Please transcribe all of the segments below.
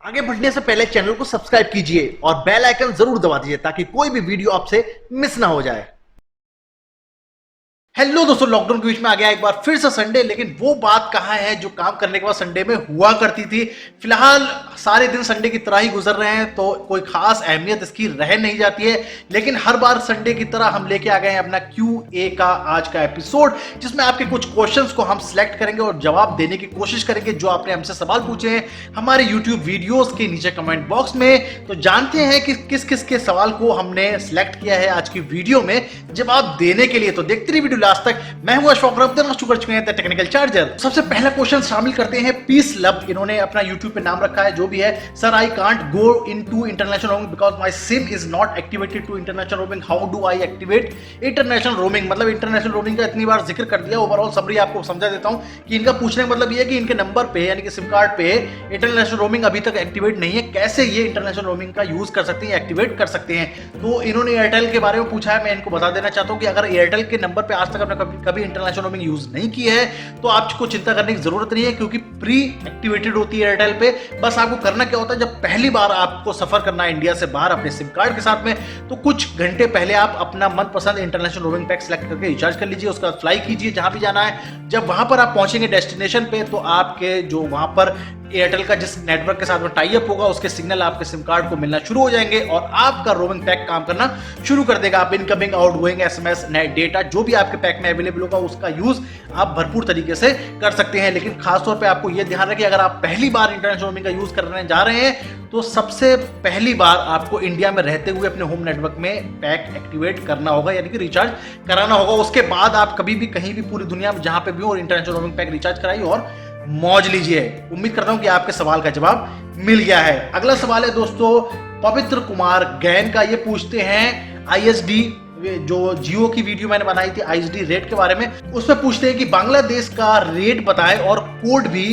आगे बढ़ने से पहले चैनल को सब्सक्राइब कीजिए और बेल आइकन जरूर दबा दीजिए ताकि कोई भी वीडियो आपसे मिस ना हो जाए। हेलो दोस्तों, लॉकडाउन के बीच में आ गया एक बार फिर से संडे, लेकिन वो बात कहाँ है जो काम करने के बाद संडे में हुआ करती थी। फिलहाल सारे दिन संडे की तरह ही गुजर रहे हैं तो कोई खास अहमियत इसकी रह नहीं जाती है, लेकिन हर बार संडे की तरह हम लेके आ गए हैं अपना QA का आज का एपिसोड, जिसमें आपके कुछ क्वेश्चंस को हम सिलेक्ट करेंगे और जवाब देने की कोशिश करेंगे जो आपने हमसे सवाल पूछे हैं हमारे यूट्यूब वीडियोस के नीचे कमेंट बॉक्स में। तो जानते हैं कि किस किस के सवाल को हमने सिलेक्ट किया है आज की वीडियो में जवाब देने के लिए। तो देखते रहिए वीडियो लास्ट तक। मैं हूं अशोक रब्दर, कर चुके हैं टेक्निकल चार्जर। सबसे पहला क्वेश्चन शामिल करते हैं पीस लब। इन्होंने अपना यूट्यूब पे नाम रखा है जो भी है, sir I can't go into international roaming because my SIM is not activated to international roaming, how do I activate international roaming. मतलब इंटरनेशनल रोमिंग का इतनी बार जिक्र कर दिया, ओवरऑल समरी आपको समझा देता हूं कि इनका पूछने का मतलब ये है कि इनके नंबर पे यानी कि सिम कार्ड पे इंटरनेशनल रोमिंग अभी तक एक्टिवेट नहीं है, कैसे ये इंटरनेशनल रोमिंग का यूज कर सकते हैं, एक्टिवेट कर सकते हैं। तो इन्होंने एयरटेल के बारे में पूछा है। मैं इनको बता देना चाहता हूं कि अगर एयरटेल के नंबर पे आज तक आपने कभी इंटरनेशनल रोमिंग यूज नहीं की है तो आपको चिंता करने की जरूरत नहीं है, क्योंकि प्री एक्टिवेटेड होती है एयरटेल पे। बस आपको करना क्या होता है, जब पहली बार आपको सफर करना है इंडिया से बाहर अपने सिम कार्ड के साथ में, तो कुछ घंटे पहले आप अपना मनपसंद इंटरनेशनल रोमिंग पैक सेलेक्ट करके रिचार्ज कर लीजिए, उसका फ्लाई कीजिए जहां भी जाना है। जब वहां पर आप पहुंचेंगे डेस्टिनेशन पे तो आपके जो वहां पर एयरटेल का जिस नेटवर्क के साथ में टाई अप होगा उसके सिग्नल आपके सिम कार्ड को मिलना शुरू हो जाएंगे और आपका रोमिंग पैक काम करना शुरू कर देगा। आप incoming outgoing SMS net data जो भी आपके पैक में अवेलेबल होगा उसका यूज आप भरपूर तरीके से कर सकते हैं। लेकिन खासतौर पे आपको यह ध्यान रखें, अगर आप पहली बार इंटरनेशनल रोमिंग का यूज करने जा रहे हैं तो सबसे पहली बार आपको इंडिया में रहते हुए अपने होम नेटवर्क में पैक एक्टिवेट करना होगा, यानी कि रिचार्ज कराना होगा। उसके बाद आप कभी भी कहीं भी पूरी दुनिया में जहां पे भी हो इंटरनेशनल रोमिंग पैक रिचार्ज कराइए और मौज लीजिए। उम्मीद करता हूं कि आपके सवाल का जवाब मिल गया है। अगला सवाल है दोस्तों पवित्र कुमार गैन का। ये पूछते हैं ISD, जो जियो की वीडियो मैंने बनाई थी ISD रेट के बारे में, उसमें पूछते हैं कि बांग्लादेश का रेट बताएं और कोड भी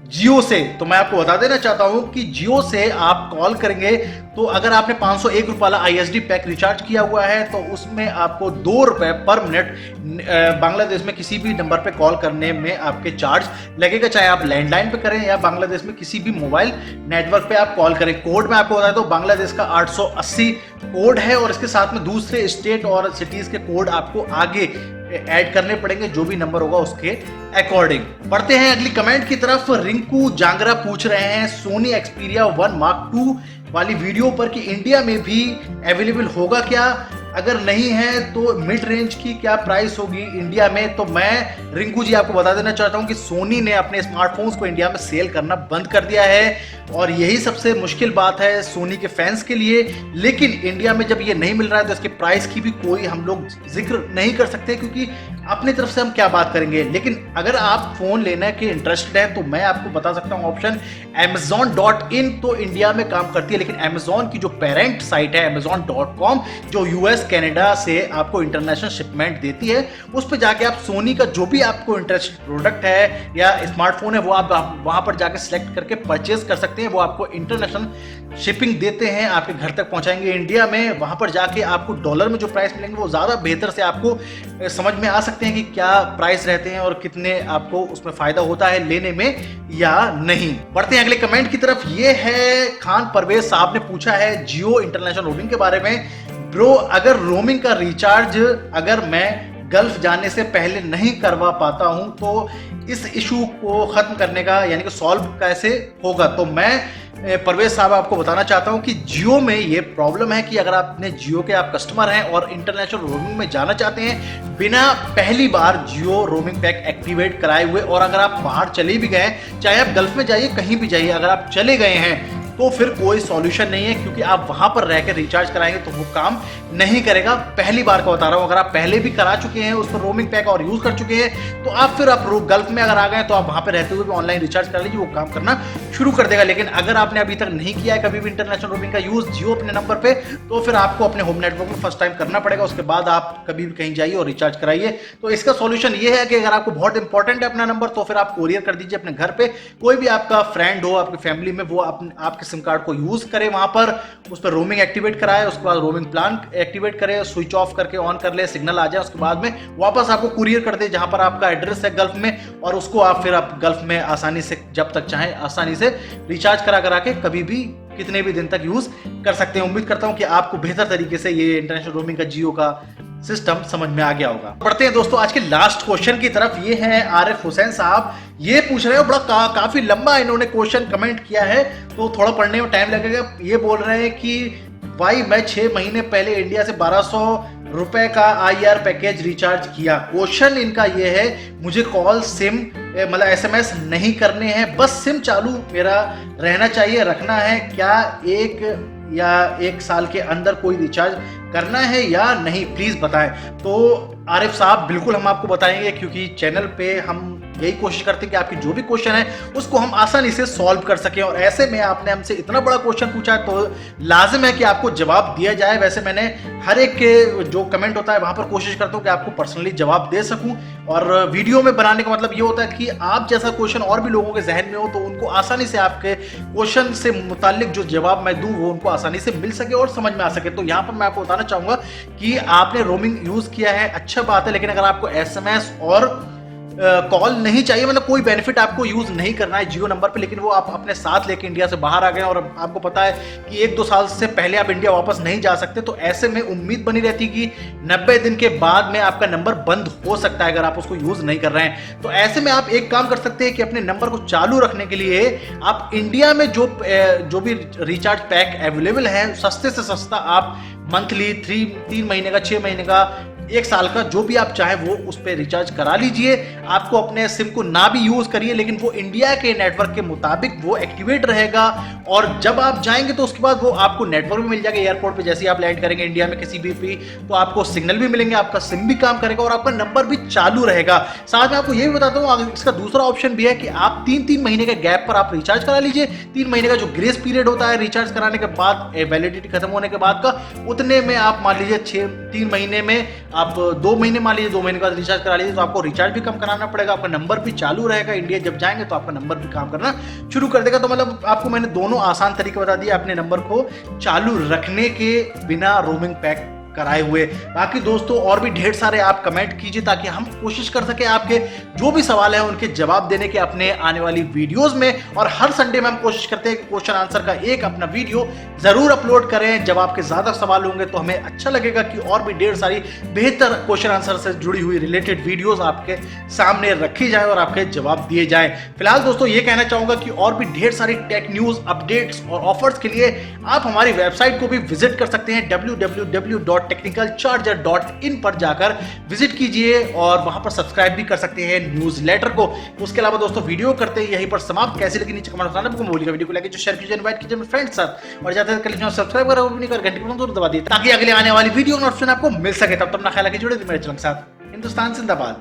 जियो से। तो मैं आपको बता देना चाहता हूं कि जियो से आप कॉल करेंगे तो अगर आपने 501 रुपये वाला ISD पैक रिचार्ज किया हुआ है तो उसमें आपको 2 रुपए पर मिनट बांग्लादेश में किसी भी नंबर पे कॉल करने में आपके चार्ज लगेगा, चाहे आप लैंडलाइन पे करें या बांग्लादेश में किसी भी मोबाइल नेटवर्क पे आप कॉल करें। कोड में आपको बता दो बांग्लादेश का 880 कोड है और इसके साथ में दूसरे स्टेट और सिटीज के कोड आपको आगे ऐड करने पड़ेंगे जो भी नंबर होगा उसके अकॉर्डिंग। बढ़ते हैं अगली कमेंट की तरफ। रिंकू जांगरा पूछ रहे हैं सोनी एक्सपीरिया 1 Mark II वाली वीडियो पर कि इंडिया में भी अवेलेबल होगा क्या, अगर नहीं है तो मिड रेंज की क्या प्राइस होगी इंडिया में। तो मैं रिंकू जी आपको बता देना चाहता हूं कि सोनी ने अपने स्मार्टफोन्स को इंडिया में सेल करना बंद कर दिया है और यही सबसे मुश्किल बात है सोनी के फैंस के लिए। लेकिन इंडिया में जब ये नहीं मिल रहा है तो इसके प्राइस की भी कोई हम लोग जिक्र नहीं कर सकते, क्योंकि अपनी तरफ से हम क्या बात करेंगे। लेकिन अगर आप फोन लेने के इंटरेस्टेड हैं तो मैं आपको बता सकता हूं ऑप्शन Amazon.in तो इंडिया में काम करती है, लेकिन Amazon की जो पेरेंट साइट है Amazon.com जो US कनाडा से आपको इंटरनेशनल शिपमेंट देती है, उस पर जाके आप सोनी का जो भी आपको इंटरेस्टेड प्रोडक्ट है या स्मार्टफोन है वो आप वहां पर जाके सिलेक्ट करके परचेज कर सकते हैं। वो आपको इंटरनेशनल शिपिंग देते हैं, आपके घर तक पहुंचाएंगे इंडिया में। वहां पर जाके आपको डॉलर में जो प्राइस मिलेंगे वो ज्यादा बेहतर से आपको समझ में आ सकते हैं कि क्या प्राइस रहते हैं और कितने आपको उसमें फायदा होता है लेने में या नहीं। बढ़ते हैं अगले कमेंट की तरफ। ये है खान परवेज साहब ने पूछा है जियो इंटरनेशनल रोमिंग के बारे में। ब्रो, अगर रोमिंग का रिचार्ज अगर मैं गल्फ जाने से पहले नहीं करवा पाता हूं तो इस इशू को खत्म करने का यानी कि सॉल्व कैसे होगा। तो मैं परवेज साहब आपको बताना चाहता हूं कि जियो में ये प्रॉब्लम है कि अगर आपने जियो के आप कस्टमर हैं और इंटरनेशनल रोमिंग में जाना चाहते हैं बिना पहली बार जियो रोमिंग पैक एक्टिवेट कराए हुए, और अगर आप बाहर चले भी गए, चाहे आप गल्फ में जाइए कहीं भी जाइए, अगर आप चले गए हैं तो फिर कोई सॉल्यूशन नहीं है, क्योंकि आप वहां पर रहकर रिचार्ज कराएंगे तो वो काम नहीं करेगा। पहली बार का बता रहा हूं, अगर आप पहले भी करा चुके हैं उस पर रोमिंग पैक और यूज कर चुके हैं तो आप फिर आप गल्फ में अगर आ गए तो आप वहां पर रहते हुए भी ऑनलाइन रिचार्ज कर लीजिए, वो काम करना शुरू कर देगा। लेकिन अगर आपने अभी तक नहीं किया है कभी भी इंटरनेशनल रोमिंग का यूज जियो अपने नंबर पे, तो फिर आपको अपने होम नेटवर्क में फर्स्ट टाइम करना पड़ेगा, उसके बाद आप कभी भी कहीं जाइए और रिचार्ज कराइए। तो इसका सॉल्यूशन ये है कि अगर आपको बहुत इंपॉर्टेंट है अपना नंबर तो फिर आप कोरियर कर दीजिए अपने घर पे। कोई भी आपका फ्रेंड हो आपकी फैमिली में वो आपके सिम कार्ड को यूज करे, वहां पर उस पर रोमिंग एक्टिवेट कराए, उसके बाद रोमिंग प्लान एक्टिवेट करे, स्विच ऑफ करके ऑन कर ले, सिग्नल आ जाए, उसके बाद में वापस आपको कुरियर कर दे जहां पर आपका एड्रेस है गल्फ में, और उसको आप फिर आप गल्फ में आसानी से जब तक चाहें आसानी से रिचार्ज करा के कभी भी कितने भी दिन तक यूज कर सकते हैं। उम्मीद करता हूं कि आपको बेहतर तरीके से ये इंटरनेशनल रोमिंग का जियो का सिस्टम समझ में आ गया होगा। बढ़ते हैं दोस्तों आज के लास्ट क्वेश्चन की तरफ। ये है आरिफ हुसैन साहब, ये पूछ रहे हो बड़ा काफी लंबा इन्होंने क्वेश्चन कमेंट किया है, तो थोड़ा पढ़ने में टाइम लगेगा। ये बोल रहे हैं कि भाई मैं 6 महीने पहले इंडिया से 1200 रुपए का IR पैकेज रिचार्ज किया। क्वेश्चन इनका ये है, मुझे कॉल सिम मतलब SMS नहीं करने हैं, बस सिम चालू मेरा रहना चाहिए, रखना है क्या, 1 साल के अंदर कोई रिचार्ज करना है या नहीं, प्लीज बताएं। तो आरिफ साहब बिल्कुल हम आपको बताएंगे, क्योंकि चैनल पे हम यही कोशिश करते हैं कि आपकी जो भी क्वेश्चन है उसको हम आसानी से सॉल्व कर सकें, और ऐसे में आपने हमसे इतना बड़ा क्वेश्चन पूछा है तो लाजिम है कि आपको जवाब दिया जाए। वैसे मैंने हर एक के जो कमेंट होता है वहां पर कोशिश करता हूं कि आपको पर्सनली जवाब दे सकूं, और वीडियो में बनाने का मतलब ये होता है कि आप जैसा क्वेश्चन और भी लोगों के जहन में हो तो उनको आसानी से आपके क्वेश्चन से मुतालिक जो जवाब मैं दूं वो उनको आसानी से मिल सके और समझ में आ सके। तो यहाँ पर मैं आपको बताना चाहूंगा कि आपने रोमिंग यूज किया है, अच्छा बात है, लेकिन अगर आपको SMS और कॉल नहीं चाहिए, मतलब कोई बेनिफिट आपको यूज नहीं करना है जियो नंबर पे, लेकिन वो आप अपने साथ लेके इंडिया से बाहर आ गए और आपको पता है कि 1-2 साल से पहले आप इंडिया वापस नहीं जा सकते, तो ऐसे में उम्मीद बनी रहती कि 90 दिन के बाद में आपका नंबर बंद हो सकता है अगर आप उसको यूज नहीं कर रहे हैं। तो ऐसे में आप एक काम कर सकते हैं कि अपने नंबर को चालू रखने के लिए आप इंडिया में जो भी रिचार्ज पैक अवेलेबल है, सस्ते से सस्ता आप मंथली 3 महीने का, 6 महीने का, 1 साल का, जो भी आप चाहें वो उस पर रिचार्ज करा लीजिए। आपको अपने सिम को ना भी यूज करिए, लेकिन वो इंडिया के नेटवर्क के मुताबिक वो एक्टिवेट रहेगा, और जब आप जाएंगे तो उसके बाद वो आपको नेटवर्क भी मिल जाएगा। एयरपोर्ट पे जैसे ही आप लैंड करेंगे इंडिया में किसी भी तो आपको सिग्नल भी मिलेंगे, आपका सिम भी काम करेगा और आपका नंबर भी चालू रहेगा। साथ में आपको ये भी बताता हूँ इसका दूसरा ऑप्शन भी है कि आप 3-3 महीने के गैप पर आप रिचार्ज करा लीजिए। 3 महीने का जो ग्रेस पीरियड होता है रिचार्ज कराने के बाद, वैलिडिटी खत्म होने के बाद का, उतने में आप मान लीजिए 3 महीने में आप 2 महीने मान लीजिए 2 महीने का रिचार्ज करा लीजिए, तो आपको रिचार्ज भी कम कराना पड़ेगा, आपका नंबर भी चालू रहेगा। इंडिया जब जाएंगे तो आपका नंबर भी काम करना शुरू कर देगा। तो मतलब आपको मैंने दोनों आसान तरीके बता दिए अपने नंबर को चालू रखने के बिना रोमिंग पैक कराए हुए। बाकी दोस्तों और भी ढेर सारे आप कमेंट कीजिए ताकि हम कोशिश कर सके आपके जो भी सवाल है उनके जवाब देने के अपने आने वाली वीडियोस में। और हर संडे में हम कोशिश करते हैं कि क्वेश्चन आंसर का एक अपना वीडियो जरूर अपलोड करें। जब आपके ज्यादा सवाल होंगे तो हमें अच्छा लगेगा कि और भी ढेर सारी बेहतर क्वेश्चन आंसर से जुड़ी हुई रिलेटेड वीडियोस आपके सामने रखी जाए और आपके जवाब दिए जाए। फिलहाल दोस्तों ये कहना चाहूंगा कि और भी ढेर सारी टेक न्यूज, अपडेट्स और ऑफर्स के लिए आप हमारी वेबसाइट को भी विजिट कर सकते हैं www.technicalcharger.in पर जाकर विजिट कीजिए और वहां पर सब्सक्राइब भी कर सकते हैं न्यूज़लेटर को। उसके अलावा दोस्तों वीडियो करते हैं यहीं पर समाप्त। कैसी लगी नीचे कमेंट बताना बोलिएगा। वीडियो को लाइक कीजिए, शेयर कीजिए, इनवाइट कीजिए अपने फ्रेंड्स साथ, और ज्यादा कर लीजिए सब्सक्राइब करो, घंटी को जरूर दबा दिए ताकि अगले आने वाली वीडियो नोटिफिकेशन आपको मिल सके। तब तक अपना ख्याल रखिए, जुड़े रहिए मेरे चैनल के साथ। हिंदुस्तान जिंदाबाद।